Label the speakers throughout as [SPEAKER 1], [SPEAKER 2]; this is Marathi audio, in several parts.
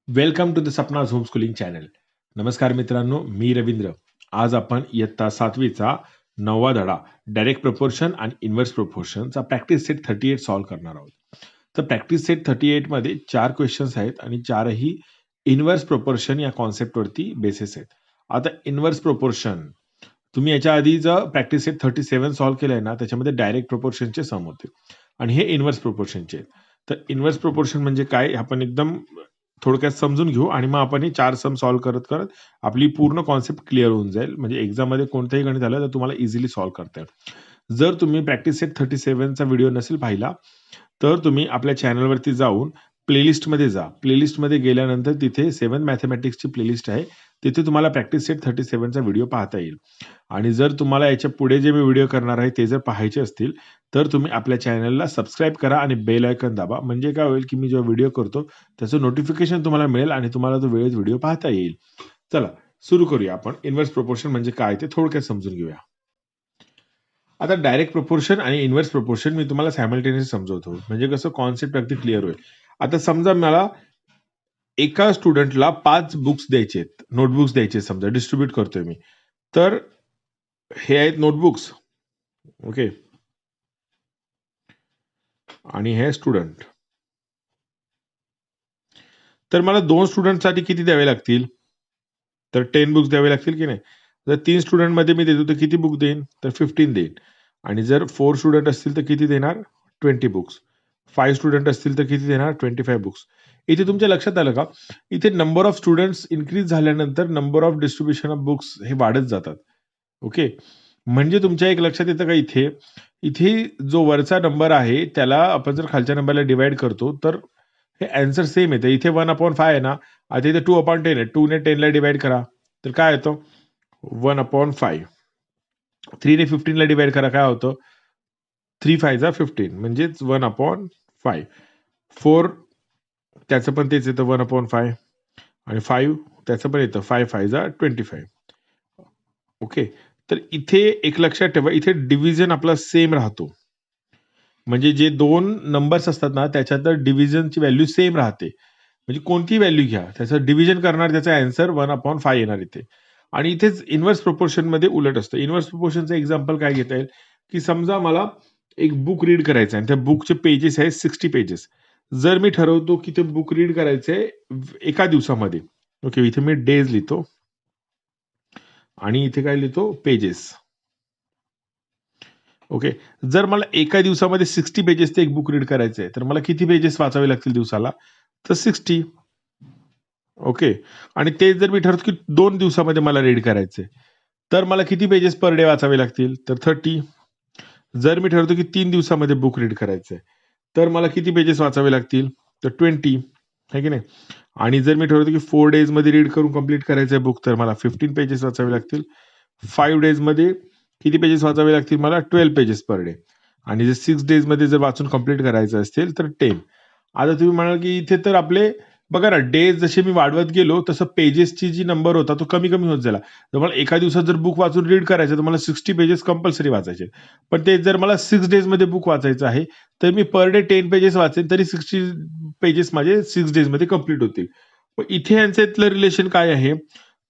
[SPEAKER 1] Welcome to the Sapna's home schooling channel. नमस्कार मित्रांनो, मी रवींद्र. आज आपण इयत्ता 7वीचा 9वा धडा डायरेक्ट प्रपोर्शन आणि इन्व्हर्स प्रपोर्शनचा प्रॅक्टिस सेट 38 सॉल्व्ह करणार आहोत. तर प्रॅक्टिस सेट 38 मध्ये 4 क्वेश्चन्स आहेत आणि 4ही इन्व्हर्स प्रपोर्शन या कॉन्सेप्टवरती बेसिस आहेत. आता इन्व्हर्स प्रपोर्शन तुम्ही याच्या आधीचं प्रॅक्टिस सेट 37 सॉल्व्ह केलंय ना, त्याच्यामध्ये डायरेक्ट प्रपोर्शनचे सम होते आणि हे इन्व्हर्स प्रपोर्शनचे आहेत. तर इन्व्हर्स प्रपोर्शन म्हणजे काय, आपण एकदम थोडक्यात समजून घेऊ आणि मग आपण हे 4 सम सॉल्व्ह करत करत आपली पूर्ण कॉन्सेप्ट क्लिअर होऊन जाईल. म्हणजे एक्झाम मध्ये कोणतंही गणित आलं तर तुम्हाला इझिली सॉल्व्ह करता येईल. जर तुम्ही प्रॅक्टिस सेट 37 चा व्हिडिओ नसेल पाहिला तर तुम्ही आपल्या चॅनलवरती जाऊन प्लेलिस्टमध्ये जा. प्लेलिस्टमध्ये गेल्यानंतर तिथे 7 मॅथमॅटिक्सची प्लेलिस्ट आहे. तिथे तुम्हाला प्रॅक्टिस सेट 37 चा व्हिडिओ पाहता येईल. आणि जर तुम्हाला याच्या पुढे जे मी व्हिडिओ करणार आहे ते जर पाहायचे असतील तर तुम्ही आपल्या चॅनलला सबस्क्राईब करा आणि बेल आयकॉन दाबा. म्हणजे काय होईल की मी जेव्हा व्हिडिओ करतो त्याचं नोटिफिकेशन तुम्हाला मिळेल आणि तुम्हाला तो वेळेत व्हिडिओ पाहता येईल. चला सुरू करूया. आपण इन्व्हर्स प्रोपोर्शन म्हणजे काय ते थोडक्यात समजून घेऊया. आता डायरेक्ट प्रोपोर्शन आणि इन्व्हर्स प्रोपोर्शन मी तुम्हाला सायमल्टेनियसली समजवतो, म्हणजे कसं कॉन्सेप्ट अगदी क्लिअर होईल. आता समजा मला एका स्टुडंटला 5 बुक्स द्यायचे आहेत, नोटबुक्स द्यायचे, समजा डिस्ट्रीब्यूट करतोय मी. तर हे आहेत नोटबुक्स, ओके, आणि हे स्टुडंट. तर मला 2 स्टुडंटसाठी किती द्यावे लागतील? तर 10 बुक्स द्यावे लागतील की नाही? जर 3 स्टुडंट मध्ये मी देतो तर किती बुक देईन? तर 15 देईन. आणि जर 4 स्टुडंट असतील तर किती देणार? 20 बुक्स. 5 स्टुडंट असतील तर किती देणार? 25 बुक्स. इथे तुमच्या लक्षात आलं का? इथे नंबर ऑफ स्टुडंट्स इन्क्रीज झाल्यानंतर number of distribution of books हे वाढत जातात. ओके, म्हणजे तुमच्या एक लक्षात येतं का इथे इथे जो वरचा नंबर आहे त्याला आपण जर खालच्या नंबरला डिवाइड करतो तर हे आन्सर सेम येतं. इथे 1/5 आहे ना, आता इथे 2/10 आहे. 2 ने 10 ला डिवाइड करा तर काय येतं? 1/5. 3 ने 15 ला डिवाइड करा, काय होतं? 3 5 जा 15 म्हणजेच 1/5. 4 त्याचं पण तेच येतं 1/5 आणि 5 त्याचं पण येतं 5 5 जा 25. ओके, तर इथे एक लक्षात ठेवा, इथे डिव्हिजन आपला सेम राहतो. म्हणजे जे 2 नंबर्स असतात ना त्याच्यात डिव्हिजनची व्हॅल्यू सेम राहते. म्हणजे कोणती व्हॅल्यू घ्या त्याचं डिव्हिजन करणार, त्याचा आन्सर 1/5 येणार इथे. आणि इथेच इन्व्हर्स प्रोपोर्शन मध्ये उलट असतं. इन्व्हर्स प्रोपोर्शनचं एक्झाम्पल काय घेता येईल की समजा मला एक बुक रीड करायचं आहे आणि त्या बुकचे पेजेस आहेत 60 पेजेस. जर मी ठरवतो की ते बुक रीड करायचंय एका दिवसामध्ये, ओके, इथे मी डेज लिहितो आणि इथे काय लिहितो? पेजेस. ओके, जर मला एका दिवसामध्ये 60 पेजेसचं एक बुक रीड करायचं आहे तर मला किती पेजेस वाचावे लागतील दिवसाला? तर 60. ओके, आणि ते जर मी ठरवतो की 2 दिवसामध्ये मला रीड करायचंय तर मला किती पेजेस पर डे वाचावे लागतील? तर 30. जर मी ठरवतो की 3 दिवसामध्ये बुक रीड करायचंय तर मला किती पेजेस वाचावे लागतील? तर 20, है की नाही? आणि जर मी ठरवतो की 4 डेज मध्ये रीड करून कंप्लीट करायचंय बुक तर मला 15 पेजेस वाचावे लागतील. 5 डेज मध्ये किती पेजेस वाचावे लागतील? मला 12 पेजेस पर डे. आणि जर 6 डेज मध्ये जर वाचून कंप्लीट करायचं असेल तर 10. आता तुम्ही म्हणाल की इथे तर आपले बघा ना, डेज जसे मी वाढवत गेलो तसं पेजेसची जी नंबर होता तो कमी कमी होत झाला. तर मला एका दिवसात जर बुक वाचून रीड करायचं तर मला 60 पेजेस कंपल्सरी वाचायचे. पण ते जर मला 6 डेज मध्ये बुक वाचायचं आहे तर मी पर डे 10 पेजेस वाचेन तरी 60 पेजेस माझे 6 डेज मध्ये कंप्लीट होतील. पण इथे यांच्यातलं रिलेशन काय आहे?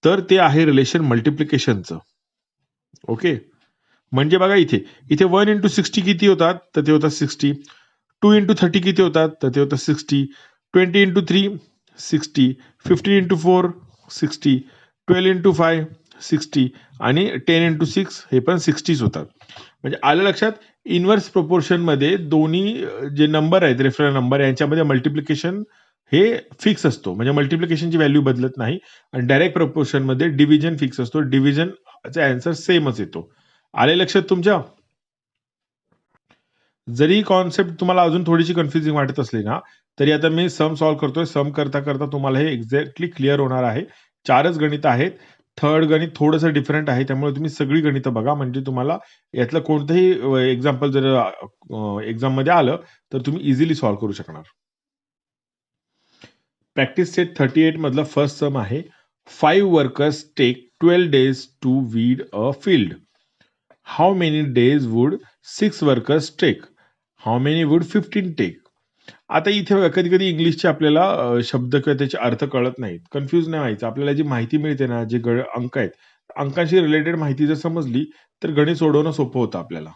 [SPEAKER 1] तर ते आहे रिलेशन मल्टिप्लिकेशनचं. ओके, म्हणजे बघा इथे इथे 1 इंटू 60 किती होतात? तर ते होतात 60. 2 इंटू 30 किती होतात? तर ते होतात 60. 20 इंटू 3 60. 15 इंटू 4 60. 12 इंटू 5 60 आणि 10 इंटू 6 हे पण 60च होतात. म्हणजे आलं लक्षात? इन्व्हर्स प्रोपोर्शन मध्ये दोन्ही जे नंबर आहेत, रेफरल नंबर, यांच्यामध्ये मल्टिप्लिकेशन हे फिक्स असतो. म्हणजे मल्टिप्लिकेशनची व्हॅल्यू बदलत नाही. आणि डायरेक्ट प्रोपोर्शन मध्ये डिव्हिजन फिक्स असतो. डिव्हिजनचा आन्सर सेमच येतो. आले लक्षात तुमच्या? जरी कॉन्सेप्ट तुम्हाला अजून थोडीशी कन्फ्युजिंग वाटत असली ना तरी आता मी सम सॉल्व्ह करतोय. सम करता करता तुम्हाला हे एक्झॅक्टली क्लिअर होणार आहे. 4च गणित आहेत. थर्ड गणित थोडंसं डिफरंट आहे, त्यामुळे तुम्ही सगळी गणितं बघा, म्हणजे तुम्हाला यातलं कोणतंही एक्झाम्पल जर एक्झाम मध्ये आलं तर तुम्ही इझिली सॉल्व्ह करू शकणार. प्रॅक्टिस सेट 38 मधला फर्स्ट सम आहे. 5 workers take 12 days to weed a field. How many days would 6 workers take? How many would 15 take? आता इथे बघा कधी कधी इंग्लिशचे आपल्याला शब्द किंवा त्याचे अर्थ कळत नाहीत, कन्फ्युज नाही व्हायचं. आपल्याला जी माहिती मिळते ना, जे अंक आहेत, अंकांशी रिलेटेड माहिती जर समजली तर गणित सोडवणं सोपं होतं आपल्याला.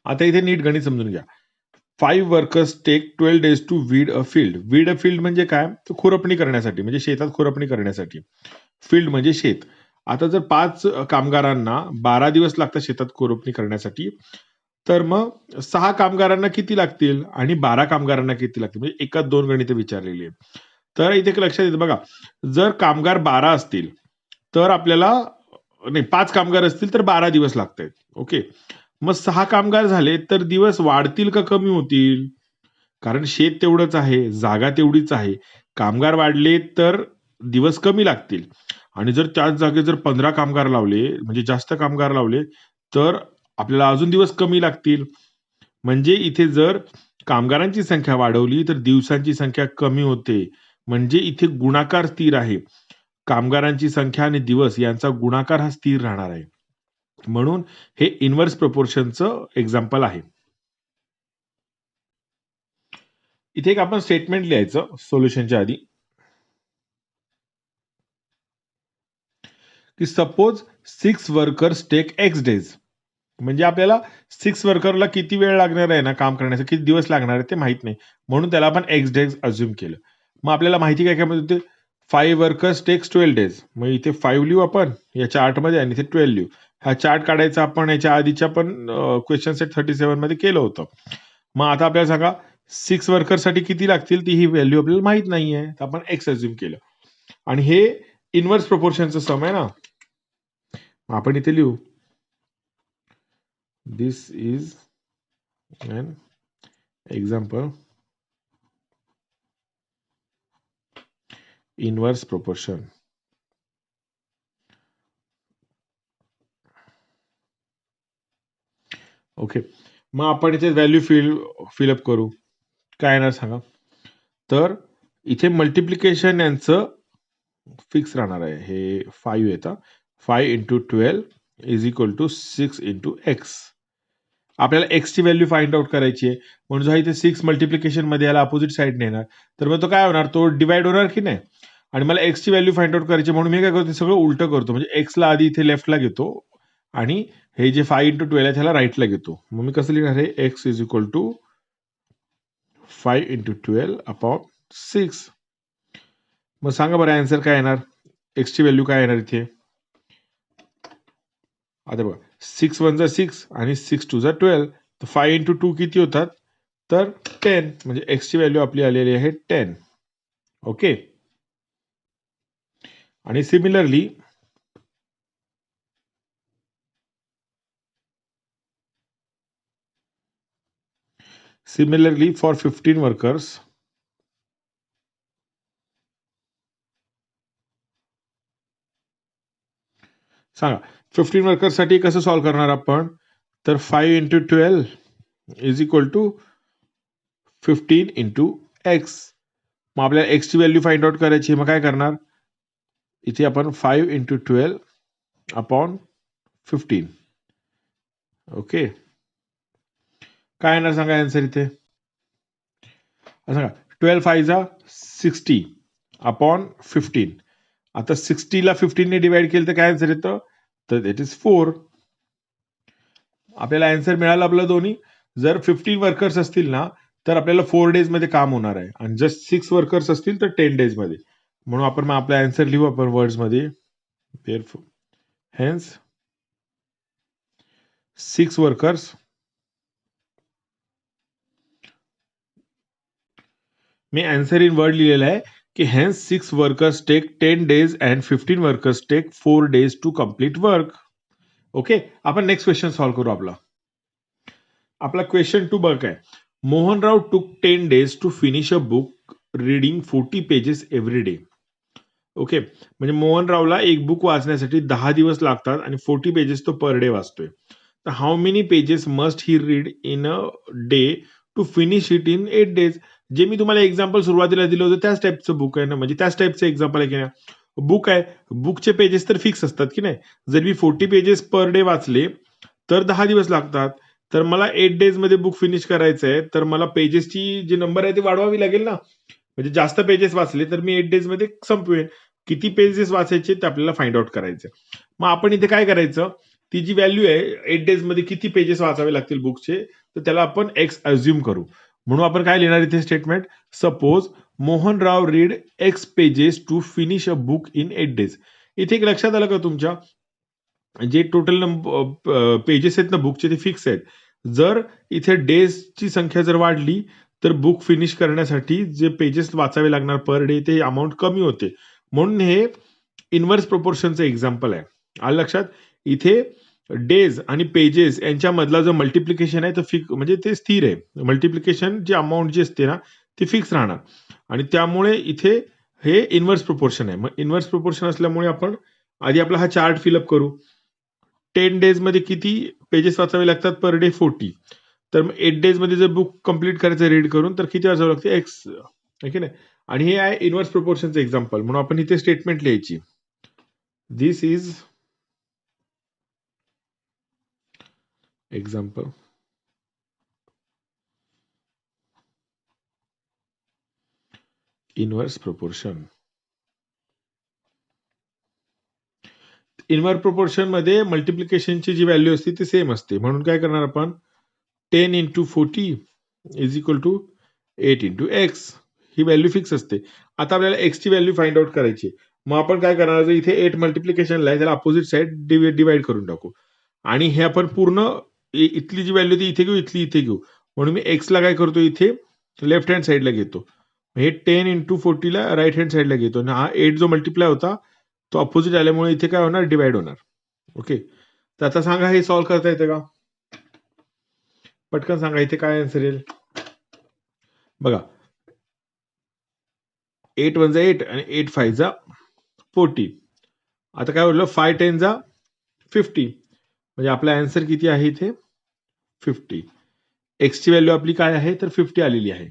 [SPEAKER 1] आता इथे नीट गणित समजून घ्या. 5 workers take 12 days to weed a field. Weed a field म्हणजे काय? तर खुरपणी करण्यासाठी, म्हणजे शेतात खुरपणी करण्यासाठी. फील्ड म्हणजे शेत. आता जर 5 कामगारांना 12 दिवस लागतात शेतात खुरपणी करण्यासाठी, तर मग 6 कामगारांना किती लागतील आणि 12 कामगारांना किती लागतील? म्हणजे एकाच 2 गणितं विचारलेली आहे. तर इथे एक लक्षात येतं बघा, जर कामगार 12 असतील तर आपल्याला नाही, 5 कामगार असतील तर 12 दिवस लागतायत. ओके. मग 6 कामगार झाले तर दिवस वाढतील का कमी होतील? कारण शेत तेवढंच आहे, जागा तेवढीच आहे. कामगार वाढले तर दिवस कमी लागतील आणि जर त्याच जागेत जर 15 कामगार लावले, म्हणजे जास्त कामगार लावले, तर आपल्याला अजून दिवस कमी लागतील. म्हणजे इथे जर कामगारांची संख्या वाढवली तर दिवसांची संख्या कमी होते. म्हणजे इथे गुणाकार स्थिर आहे. कामगारांची संख्या आणि दिवस यांचा गुणाकार हा स्थिर राहणार आहे. म्हणून हे इन्व्हर्स प्रपोर्शनचं एक्झाम्पल आहे. इथे एक आपण स्टेटमेंट लिहायचं सोल्युशनच्या आधी, की suppose 6 workers take x days. म्हणजे आपल्याला 6 वर्करला किती वेळ लागणार आहे ना काम करण्यासाठी, किती दिवस लागणार आहे ते माहित नाही, म्हणून त्याला आपण एक्स डेज अज्युम केलं. मग आपल्याला माहिती काय काय होते, 5 वर्कर्स टेक्स 12 डेज. मग इथे 5 लिहू आपण या चार्टमध्ये आणि इथे 12 लिहू. हा चार्ट काढायचा आपण याच्या आधीच्या पण क्वेश्चन सेट 37 मध्ये केलं होतं. मग आता आपल्याला सांगा 6 वर्करसाठी किती लागतील, ती ही व्हॅल्यू आपल्याला माहित नाहीये, तर आपण एक्स अज्युम केलं. आणि हे इन्व्हर्स प्रपोर्शनचं सम आहे ना, आपण इथे लिहू, this is an example inverse proportion. Okay. मग आपण इथे व्हॅल्यू फिलअप करू. काय येणार सांगा. तर इथे मल्टिप्लिकेशन यांचं फिक्स राहणार आहे. हे 5 येतं. 5 into 12 is equal to 6 into x. आपल्याला x ची व्हॅल्यू फाइंड आउट करायची आहे. म्हणून जो इथे 6 मल्टिप्लिकेशन मध्ये याला अपोजिट साईड नेणार, तर मग तो काय होणार, तो डिवाइड होणार की नाही. आणि मला x ची व्हॅल्यू फाइंड आउट करायची, म्हणून मी काय करतो, सगळं उलटं करतो. म्हणजे x ला आधी इथे लेफ्टला घेतो आणि हे जे 5 into 12 आहे त्याला राईटला घेतो. मग मी कसं लिहिणार आहे, x is equal to 5 into 12 upon 6. मग सांगा बरं आन्सर काय येणार, x ची व्हॅल्यू काय येणार इथे. आता बघा 6 1 जा 6 आणि 6 2 जा 12, तर 5 into 2 किती होतात, तर 10. म्हणजे x ची व्हॅल्यू आपली आलेली आहे 10. ओके. आणि सिमिलरली फॉर 15 वर्कर्स, सांगा 15 वर्कर्स साठी कसं सॉल्व्ह करणार आपण. तर 5 into 12 is equal to 15 into x. मग आपल्याला x ची व्हॅल्यू फाइंड आउट करायची. मग काय करणार, इथे आपण 5 into 12 अपॉन 15. ओके. काय येणार सांगा आन्सर इथे. सांगा 12 5 जा 60 अपॉन 15. आता 60 ला 15 ने डिवाइड केलं तर काय आन्सर येतं, तर इट इज 4. आपल्याला आन्सर मिळाला आपलं दोन्ही. जर 15 वर्कर्स असतील ना तर आपल्याला 4 डेज मध्ये काम होणार आहे, आणि जर 6 वर्कर्स असतील तर 10 डेज मध्ये. म्हणून आपण मग आपला आन्सर लिहू आपण वर्ड्स मध्ये. हेन्स 6 वर्कर्स, मी आन्सर इन वर्ड लिहिलेला आहे की hence 6 workers take 10 days and 15 workers take 4 days to complete work. Okay. आपण नेक्स्ट क्वेश्चन सॉल्व्ह करू. आपला क्वेश्चन 2 बघ आहे. Mohanrao took 10 days to finish a book reading 40 pages every day. Okay. म्हणजे मोहनरावला एक बुक वाचण्यासाठी 10 दिवस लागतात आणि 40 पेजेस तो पर डे वाचतोय. तर how many pages must he read in a day to finish it in 8 days. जे मी तुम्हाला एक्झाम्पल सुरुवातीला दिलं होतं त्याच टाईपचं बुक आहे ना, म्हणजे त्याच टाईपचं एक्झाम्पल आहे की नाही. बुक आहे, बुकचे पेजेस तर फिक्स असतात की नाही. जर मी 40 पेजेस पर डे वाचले तर 10 दिवस लागतात. तर मला 8 डेज मध्ये बुक फिनिश करायचं आहे, तर मला पेजेसची जी नंबर आहे ती वाढवावी लागेल ना. म्हणजे जास्त पेजेस वाचले तर मी 8 डेज मध्ये संपवेन. किती पेजेस वाचायचे ते आपल्याला फाइंड आउट करायचं. मग आपण इथे काय करायचं, ती जी व्हॅल्यू आहे 8 डेज मध्ये किती पेजेस वाचावे लागतील बुकचे, तर त्याला आपण एक्स अज्युम करू. म्हणून आपण काय लिहिणार इथे statement, suppose Mohanrao read x pages to finish a book in 8 days. इथे एक लक्षात आलं का तुमच्या, जे टोटल पेजेस आहेत ना बुकचे ते फिक्स आहेत. जर इथे डेजची संख्या जर वाढली तर बुक फिनिश करण्यासाठी जे पेजेस वाचावे लागणार पर डे ते अमाऊंट कमी होते. म्हणून हे इन्व्हर्स प्रोपोर्शनचं एक्झाम्पल आहे. आलं लक्षात. इथे डेज आणि पेजेस यांच्यामधला जो मल्टिप्लिकेशन आहे तो फिक्स, म्हणजे ते स्थिर आहे. मल्टिप्लिकेशन जी अमाऊंट जी असते ना ती फिक्स राहणार आणि त्यामुळे इथे हे इन्व्हर्स प्रोपोर्शन आहे. मग इन्व्हर्स प्रोपोर्शन असल्यामुळे आपण आधी आपला हा चार्ट फिलअप करू. 10 डेज मध्ये किती पेजेस वाचावे लागतात पर डे 40. तर मग 8 डेज मध्ये जर बुक कंप्लीट करायचं रीड करून तर किती वाचावं लागते एक्स, आहे की नाही. आणि हे आहे इन्व्हर्स प्रोपोर्शनचं एक्झाम्पल. म्हणून आपण इथे स्टेटमेंट लिहायची, this is example inverse proportion. Inverse proportion मध्ये मल्टिप्लिकेशनची जी व्हॅल्यू असते ती सेम असते. म्हणून काय करणार आपण, 10 into 40 is equal to 8 into x. ही व्हॅल्यू फिक्स असते. आता आपल्याला x ची व्हॅल्यू फाइंड आउट करायची. मग आपण काय करणार, जर इथे 8 मल्टिप्लिकेशनला आहे त्याला अपोजिट साइड डिवाइड करून टाकू आणि हे आपण पूर्ण इथली जी व्हॅल्यू ती इथे घेऊ, इथली इथे घेऊ. म्हणून मी x ला काय करतो, इथे लेफ्ट हँड साइडला घेतो. हे 10 into 40 ला राईट हँड साइडला घेतो आणि हा 8 जो मल्टिप्लाय होता तो अपोजिट आल्यामुळे इथे काय होणार, डिवाइड होणार. ओके. तर आता सांगा हे सॉल्व्ह करता येतं का, पटकन सांगा इथे काय आन्सर येईल. बघा 8 1 जा 8 आणि 8 5 जा 40. आता काय बोललो, 5 10 जा 50. म्हणजे आपला आन्सर किती आहे इथे 50. एक्स ची व्हॅल्यू आपली काय आहे तर 50 आलेली आहे.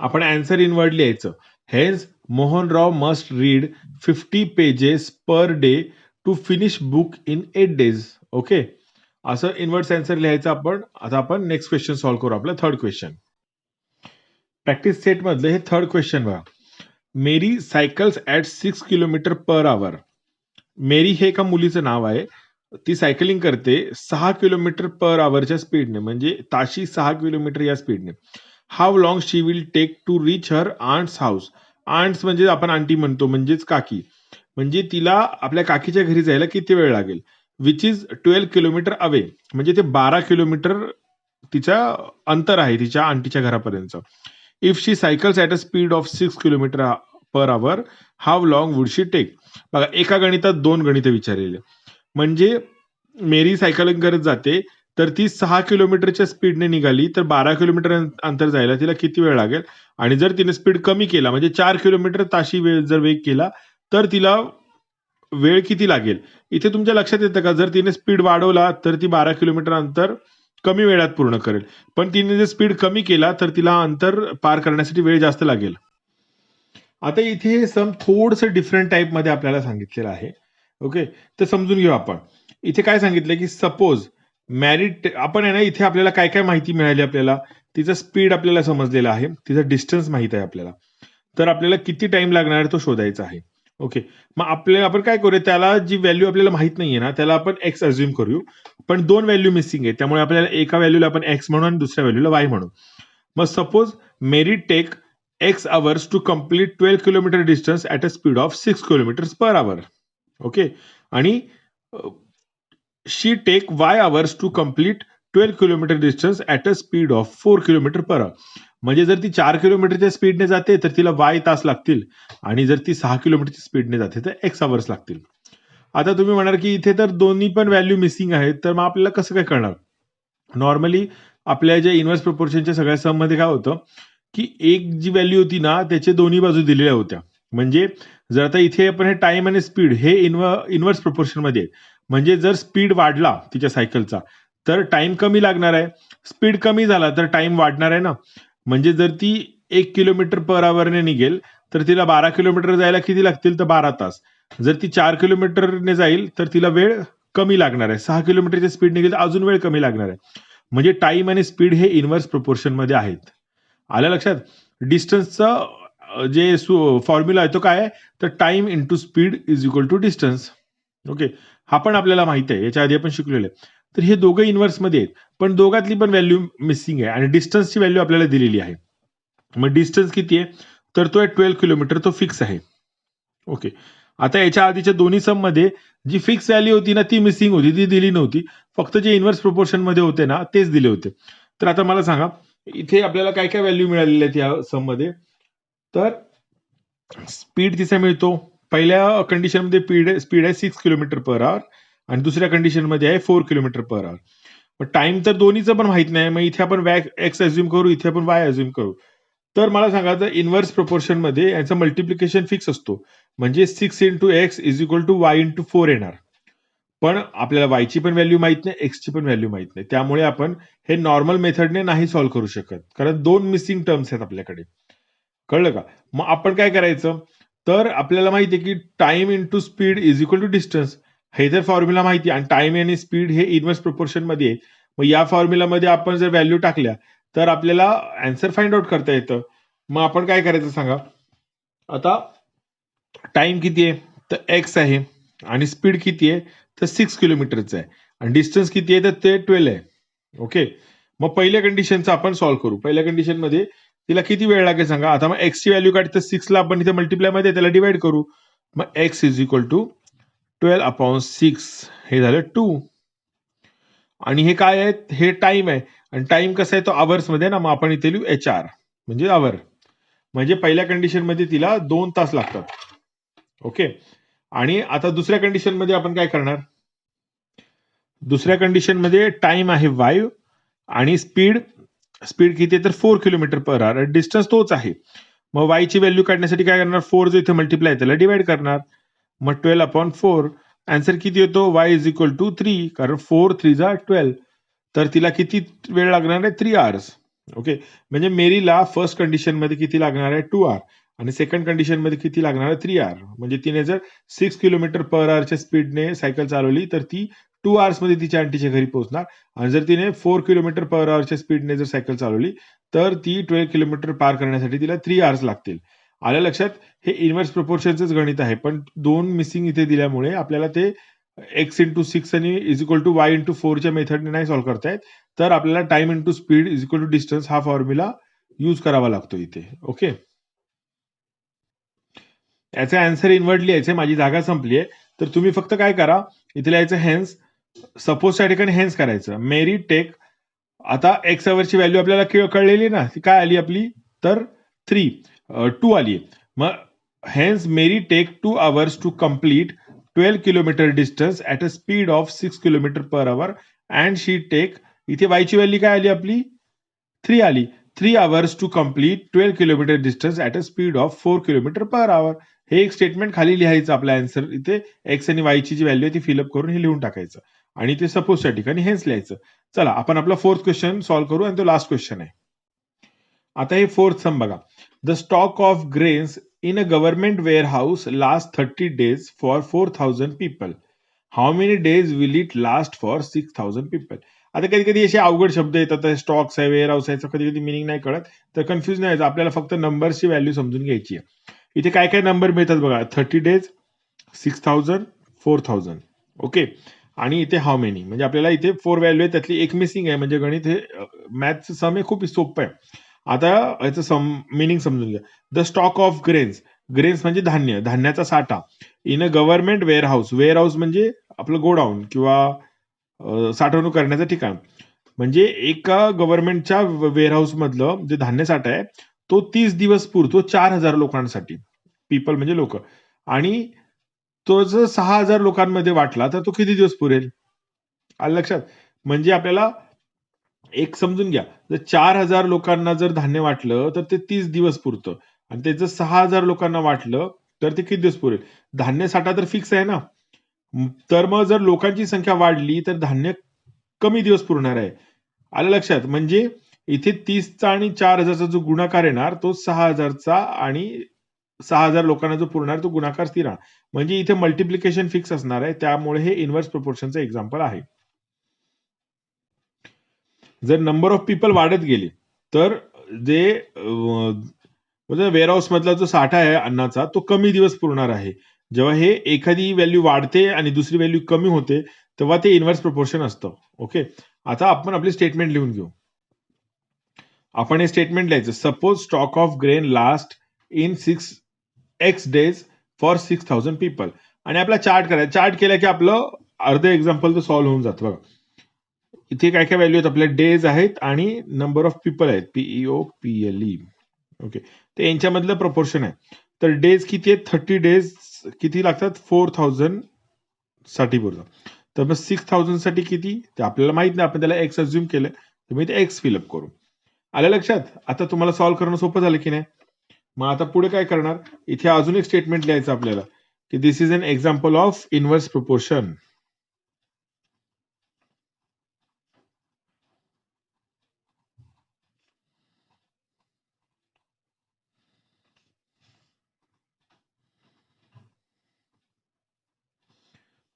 [SPEAKER 1] आपण आन्सर इनवर्ड लिहायचं. Hence Mohanrao must read 50 pages per day to finish book in 8 days. Okay, असं इनवर्ड आन्सर लिहायचं आपण. आता आपण नेक्स्ट क्वेश्चन सॉल्व्ह करू. आपला थर्ड क्वेश्चन प्रॅक्टिस सेट मधलं हे थर्ड क्वेश्चन बघा. Mary cycles at 6 kilometre per hour. Mary हे एका मुलीचं नाव आहे. ती सायकलिंग करते 6 किलोमीटर पर आवरच्या स्पीडने, म्हणजे ताशी 6 किलोमीटर या स्पीडने. How long she will take to reach her aunt's house. Aunt's म्हणजे आपण आंटी म्हणतो, म्हणजेच काकी. म्हणजे तिला आपल्या काकीच्या घरी जायला किती वेळ लागेल. Which is 12 kilometre away. म्हणजे ते 12 किलोमीटर तिच्या अंतर आहे तिच्या आंटीच्या घरापर्यंत. If she cycles at a speed of 6 kilometre per hour, how long would she take. बघा, एका गणितात 2 गणित विचारलेले. म्हणजे मेरी सायकलिंग करत जाते, तर ती 6 किलोमीटरच्या स्पीडने निघाली तर 12 किलोमीटर अंतर जायला तिला किती वेळ लागेल. आणि जर तिने स्पीड कमी केला, म्हणजे 4 किलोमीटर ताशी जर वेग केला तर तिला वेळ किती लागेल. इथे तुमच्या लक्षात येतं का, जर तिने स्पीड वाढवला तर ती 12 किलोमीटर अंतर कमी वेळात पूर्ण करेल, पण तिने जर स्पीड कमी केला तर तिला अंतर पार करण्यासाठी वेळ जास्त लागेल. आता इथे हे सम थोडंसं डिफरंट टाईप मध्ये आपल्याला सांगितलेलं आहे. ओके, तर समजून घेऊ आपण. इथे काय सांगितलं की सपोज मॅरिड, आपण आहे ना, इथे आपल्याला काय काय माहिती मिळाली, आपल्याला तिचं स्पीड आपल्याला समजलेलं आहे, तिचं डिस्टन्स माहित आहे आपल्याला. तर आपल्याला किती टाइम लागणार आहे तो शोधायचा आहे. ओके, मग आपल्याला आपण काय करूया, त्याला जी व्हॅल्यू आपल्याला माहित नाहीये ना त्याला आपण एक्स अज्युम करू. पण 2 व्हॅल्यू मिसिंग आहे, त्यामुळे आपल्याला एका व्हॅल्यूला आपण एक्स म्हणू आणि दुसऱ्या व्हॅल्यूला वाय म्हणू. मग suppose Mary take X hours to complete 12 kilometre distance at a speed of 6 kilometre per hour. Okay, आणि she take Y hours to complete 12 kilometre distance at a speed of 4 kilometre per hour. म्हणजे जर ती 4 किलोमीटरच्या स्पीडने जाते तर तिला वाय तास लागतील, आणि जर ती 6 किलोमीटरच्या स्पीडने जाते तर एक्स अवर्स लागतील. आता तुम्ही म्हणाल की इथे तर दोन्ही पण व्हॅल्यू मिसिंग आहेत, तर मग आपल्याला कसं काय कळणार. नॉर्मली आपल्या ज्या इन्व्हर्स प्रोपोर्शनच्या सगळ्या सम मध्ये काय होतं की एक जी व्हॅल्यू होती ना त्याचे दोन्ही बाजू दिलेल्या होत्या. म्हणजे जर आता इथे आपण हे टाइम आणि स्पीड हे इन्व्हर्स प्रोपोर्शन मध्ये आहे. म्हणजे जर स्पीड वाढला तिच्या सायकलचा तर टाइम कमी लागणार आहे, स्पीड कमी झाला तर टाइम वाढणार आहे ना. म्हणजे जर ती 1 किलोमीटर पर आवरने निघेल तर तिला 12 किलोमीटर जायला किती लागतील तर 12 तास. जर ती 4 किलोमीटरने जाईल तर तिला वेळ कमी लागणार आहे. 6 किलोमीटरच्या स्पीडने गेलं तर अजून वेळ कमी लागणार आहे. म्हणजे टाइम आणि स्पीड हे इन्व्हर्स प्रोपोर्शन मध्ये आहेत. आलं लक्षात? डिस्टन्सचा जे फॉर्म्युला आहे तो काय आहे? तर time into speed is equal to distance. Okay, हा पण आपल्याला माहिती आहे, याच्या आधी आपण शिकलेलं आहे. तर हे दोघं इन्व्हर्स मध्ये आहेत, पण दोघातली पण व्हॅल्यू मिसिंग आहे आणि डिस्टन्सची व्हॅल्यू आपल्याला दिलेली आहे. मग डिस्टन्स किती आहे? तर तो आहे 12 किलोमीटर, तो फिक्स आहे. ओके, आता याच्या आधीच्या दोन्ही सम मध्ये जी फिक्स व्हॅल्यू होती ना ती मिसिंग होती, ती दिली नव्हती. फक्त जे इन्व्हर्स प्रोपोर्शन मध्ये होते ना तेच दिले होते. तर आता मला सांगा इथे आपल्याला काय काय व्हॅल्यू मिळालेल्या आहेत या सम मध्ये. तर स्पीड तिचा मिळतो. पहिल्या कंडिशनमध्ये स्पीड आहे 6 किलोमीटर पर आवर आणि दुसऱ्या कंडिशनमध्ये आहे 4 किलोमीटर पर आवर. मग टाइम तर दोन्हीचं पण माहित नाही, मग इथे आपण एक्स अज्युम करू, इथे आपण वाय अज्युम करू. तर मला सांगा तर इन्व्हर्स प्रोपोर्शन मध्ये याचा मल्टिप्लिकेशन फिक्स असतो, म्हणजे 6 into x is equal to Y into 4 येणार. पण आपल्याला वायची पण व्हॅल्यू माहित नाही, एक्सची पण व्हॅल्यू माहित नाही, त्यामुळे आपण हे नॉर्मल मेथडने नाही सॉल्व्ह करू शकत, कारण दोन मिसिंग टर्म्स आहेत आपल्याकडे. कळलं का? मग आपण काय करायचं? तर आपल्याला माहिती आहे की time into speed is equal to distance, हे जर फॉर्म्युला माहिती आणि टाइम आणि स्पीड हे इन्व्हर्स प्रोपोर्शन मध्ये आहे. मग या फॉर्म्युलामध्ये आपण जर व्हॅल्यू टाकल्या तर आपल्याला आन्सर फाइंड आउट करता येतं. मग आपण काय करायचं सांगा? आता टाइम किती आहे? तर एक्स आहे आणि स्पीड किती आहे? तर 6 किलोमीटरचं आहे आणि डिस्टन्स किती आहे? तर ते 12 आहे. ओके, मग पहिल्या कंडिशनचं आपण सॉल्व्ह करू. पहिल्या कंडिशन मध्ये तिला किती वेळ लागेल सांगा? आता मग एक्स ची व्हॅल्यू काढते, 6 ला आपण इथे मल्टिप्लाय मध्ये त्याला डिवाइड करू. मग एक्स इज इक्वल टू 12/6 हे झालं 2. आणि हे काय आहे? हे टाइम आहे आणि टाइम कसा आहे? तो आवर्स मध्ये ना, मग आपण इथे लिहू HR म्हणजे आवर. म्हणजे पहिल्या कंडिशन मध्ये तिला 2 तास लागतात. ओके, आणि आता दुसऱ्या कंडिशन मध्ये आपण काय करणार? दुसऱ्या कंडिशन मध्ये टाइम आहे वाय आणि स्पीड किती आहे? तर 4 किलोमीटर पर आवर, डिस्टन्स तोच आहे. मग वाय ची व्हॅल्यू काढण्यासाठी काय करणार? 4 जो इथे मल्टिप्लाय त्याला डिवाइड करणार. मग 12/4 आन्सर किती येतो? वाय इज इक्वल टू 3, कारण 4 3 जा 12. तर तिला किती वेळ लागणार आहे? 3 आवर्स. ओके, म्हणजे मेरीला फर्स्ट कंडिशन मध्ये किती लागणार आहे? 2 आवर आणि सेकंड कंडिशन मध्ये किती लागणार आहे? 3 आवर. म्हणजे तिने जर 6 किलोमीटर पर आवरच्या स्पीडने सायकल चालवली तर ती 2 आवर्स मध्ये तिच्या आंटीच्या घरी पोहोचणार. आणि जर तिने 4 किलोमीटर पर आवरच्या स्पीडने जर सायकल चालवली तर ती 12 किलोमीटर पार करण्यासाठी तिला 3 आवर्स लागतील. आलं लक्षात? हे इन्व्हर्स प्रोपोर्शनच गणित आहे, पण दोन मिसिंग इथे दिल्यामुळे आपल्याला ते एक्स इंटू 6 आणि is equal to Y into 4च्या मेथडने नाही सॉल्व्ह करता येत. तर आपल्याला time into speed is equal to distance हा फॉर्म्युला यूज करावा लागतो इथे. ओके, याचा आन्सर इनवर्डली यायचे, माझी जागा संपली आहे. तर तुम्ही फक्त काय करा, इथे लिहायचं हेन्स, सपोजच्या ठिकाणी हेन्स करायचं. मेरी टेक, आता एक्स अवरची व्हॅल्यू आपल्याला कळलेली ना, ती काय आली आपली? तर 2 आली. मग hence Mary take 2 hours to complete 12 kilometre distance at a speed of 6 kilometre per hour and she take, इथे वायची व्हॅल्यू काय आली आपली? 3 आली. 3 hours to complete 12 kilometre distance at a speed of 4 kilometre per hour. हे एक स्टेटमेंट खाली लिहायचं आपला आन्सर. इथे एक्स आणि वायची जी व्हॅल्यू आहे ती फिलअप करून हे लिहून टाकायचं आणि ते सपोजच्या ठिकाणी हेच लिहायचं. चला आपण आपला फोर्थ क्वेश्चन सॉल्व्ह करू आणि तो लास्ट क्वेश्चन आहे. आता हे फोर्थ सम बघा. The stock of grains in a government warehouse last 30 days for 4,000 people. How many days will it last for 6,000 people. आता कधी कधी असे अवघड शब्द येतात, स्टॉक्स आहे, वेअर हाऊस आहे, कधी कधी मिनिंग नाही कळत, तर कन्फ्युज नाही व्हायचं. आपल्याला फक्त नंबरची व्हॅल्यू समजून घ्यायची आहे. इथे काय काय नंबर मिळतात बघा. 30 days, 6,000, 4,000. ओके, आणि इथे हाऊ मेनी, म्हणजे आपल्याला इथे 4 व्हॅल्यू आहे, त्यातली एक मिसिंग आहे. म्हणजे गणित हे मॅथचं सम हे खूप सोपं आहे. आता याचं मिनिंग समजून घ्या. The stock of grains, grains म्हणजे धान्य, धान्याचा साठा. In a government warehouse, warehouse म्हणजे आपलं गोडाऊन किंवा साठवणूक करण्याचं ठिकाण. म्हणजे एका गव्हर्नमेंटच्या वेअर हाऊस मधलं जे धान्य साठा आहे तो 30 दिवस पुरतो 4,000 लोकांसाठी. पीपल म्हणजे लोक. आणि तो जर 6,000 लोकांमध्ये वाटला तर तो किती दिवस पुरेल? आलं लक्षात? म्हणजे आपल्याला एक समजून घ्या, जर 4,000 लोकांना जर धान्य वाटलं तर ते 30 दिवस पुरतं आणि ते जर 6,000 लोकांना वाटलं तर ते किती दिवस पुरेल? धान्य साठा तर फिक्स आहे ना. तर मग जर लोकांची संख्या वाढली तर धान्य कमी दिवस पुरणार आहे. आलं लक्षात? म्हणजे इथे 30चा आणि 4,000चा जो गुणाकार येणार तो 6,000चा आणि 6,000 लोकांना जो पुरणार तो गुणाकार स्थिर राहणार. म्हणजे इथे मल्टिप्लिकेशन फिक्स असणार आहे, त्यामुळे हे इन्व्हर्स प्रोपोर्शनचं एक्झाम्पल आहे. जर नंबर ऑफ पीपल वाढत गेली तर जे वेअर हाऊस मधला जो साठा आहे अन्नाचा तो कमी दिवस पुरणार आहे. जेव्हा हे एखादी व्हॅल्यू वाढते आणि दुसरी व्हॅल्यू कमी होते तेव्हा ते इन्व्हर्स प्रोपोर्शन असतं. ओके, आता आपण आपली स्टेटमेंट लिहून घेऊ. आपण हे स्टेटमेंट लिहायचं. Suppose stock of grain last in 6x days for 6,000 people. आणि आपला चार्ट करायचा. चार्ट केला की आपलं अर्ध एक्झाम्पल तर सॉल्व्ह होऊन जातं. बघा इथे काय काय व्हॅल्यू आहेत आपल्या, डेज आहेत आणि नंबर ऑफ पीपल आहेत, PEOPLE. ओके, ते यांच्यामधलं प्रपोर्शन आहे. तर डेज किती आहेत, 30 डेज किती लागतात, 4,000 साठी पुरतं. तर मग 6,000 साठी किती ते आपल्याला माहित नाही, आपण त्याला एक्स अज्युम केलं, तर मी ते एक्स फिलअप करू. आलं लक्षात? आता तुम्हाला सॉल्व्ह करणं सोपं झालं की नाही? मग आता पुढे काय करणार, इथे अजून एक स्टेटमेंट लिहायचं आपल्याला की this is an example of inverse proportion.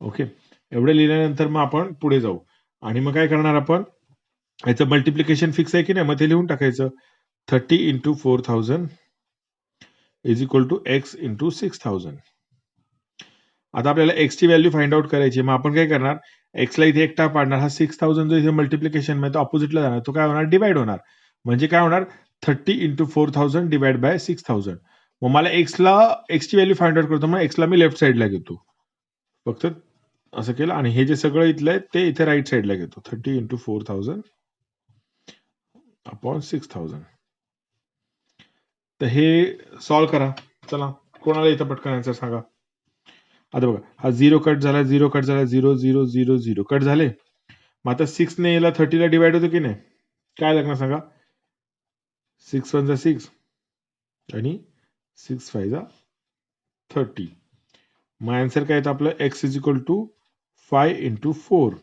[SPEAKER 1] Okay, एवढं लिहिल्यानंतर मग आपण पुढे जाऊ आणि मग काय करणार आपण, याचं मल्टिप्लिकेशन फिक्स आहे की नाही, मग ते लिहून टाकायचं. 30 into 4,000 is equal to x into 6,000. आता आपल्याला एक्स ची व्हॅल्यू फाइंड आउट करायची. मग आपण काय करणार, एक्सला इथे एकटा पाडणार. हा 6,000 जो इथे मल्टिप्लिकेशन मध्ये ऑपोजिटला जाणार, तो काय होणार, डिवाइड होणार. म्हणजे काय होणार, 30 इंटू 4,000 डिवाइड बाय 6,000. मग मला एक्सची व्हॅल्यू फाइंड आउट करतो, मग एक्सला मी लेफ्ट साईडला घेतो. फक्त असं केलं आणि हे जे सगळं इथलं आहे ते इथे राईट साईडला घेतो. 30 इंटू 4,000 अपॉन 6,000. तर हे सॉल्व्ह करा. चला, कोणाला इथं पटकन आन्सर सांगा. आता बघा, हा 0 कट झाला, 0 कट झाला, 0 0 0 0 कट झाले. मग आता 6 ने याला 30 ला डिवाइड होतो की नाही, काय लागणार सांगा. 6 1 6 आणि 6 5 30. मग आन्सर काय येतं आपलं, x is equal to 5 into 4.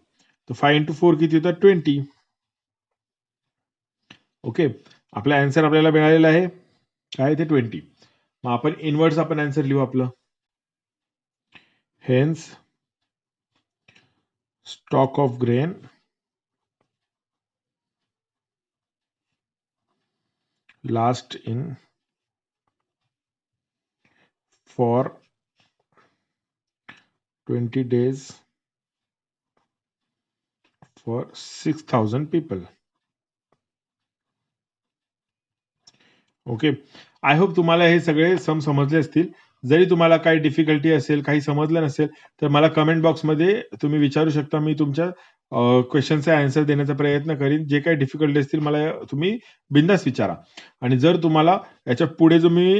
[SPEAKER 1] तर 5 इंटू 4 किती होतं, 20. ओके, आपला आन्सर आपल्याला मिळालेला आहे काय, ते 20. मग आपण इनवर्स आपण आन्सर लिहू आपलं. Hence stock of grain last in for 20 days for 6,000 people. Okay, I hope तुम्हाला हे सगळे सम समजले असतील. जरी तुम्हाला काही डिफिकल्टी असेल, काही समजलं नसेल, तर मला कमेंट बॉक्समध्ये तुम्ही विचारू शकता. मी तुमच्या क्वेश्चनचे आन्सर देण्याचा प्रयत्न करीन. जे काही डिफिकल्टी असतील मला तुम्ही बिंदास विचारा. आणि जर तुम्हाला याच्या पुढे जो मी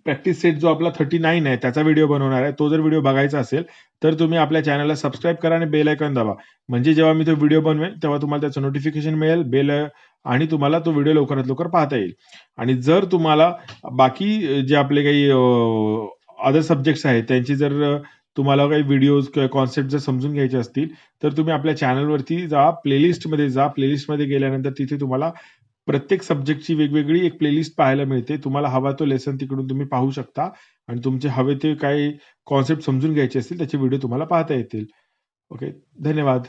[SPEAKER 1] प्रॅक्टिस सेट जो आपला 39 आहे त्याचा व्हिडिओ बनवणार आहे, तो जर व्हिडिओ बघायचा असेल तर तुम्ही आपल्या चॅनलला सबस्क्राईब करा आणि बेल आयकॉन दाबा. म्हणजे जेव्हा मी तो व्हिडिओ बनवेन तेव्हा तुम्हाला त्याचं नोटिफिकेशन मिळेल, आणि तुम्हाला तो व्हिडिओ लवकरात लवकर पाहता येईल. आणि जर तुम्हाला बाकी जे आपले काही अदर सब्जेक्ट्स आहेत त्यांची जर तुम्हाला काही व्हिडिओज किंवा कॉन्सेप्ट जर समजून घ्यायचे असतील तर तुम्ही आपल्या चॅनलवरती जा, प्लेलिस्टमध्ये जा. प्लेलिस्टमध्ये गेल्यानंतर तिथे तुम्हाला प्रत्येक सब्जेक्टची वेगवेगळी एक प्लेलिस्ट पाहायला मिळते. तुम्हाला हवा तो लेसन तिकडून तुम्ही पाहू शकता आणि तुमचे हवे ते काही कॉन्सेप्ट समजून घ्यायचे असतील त्याचे व्हिडिओ तुम्हाला पाहता येतील. ओके, धन्यवाद.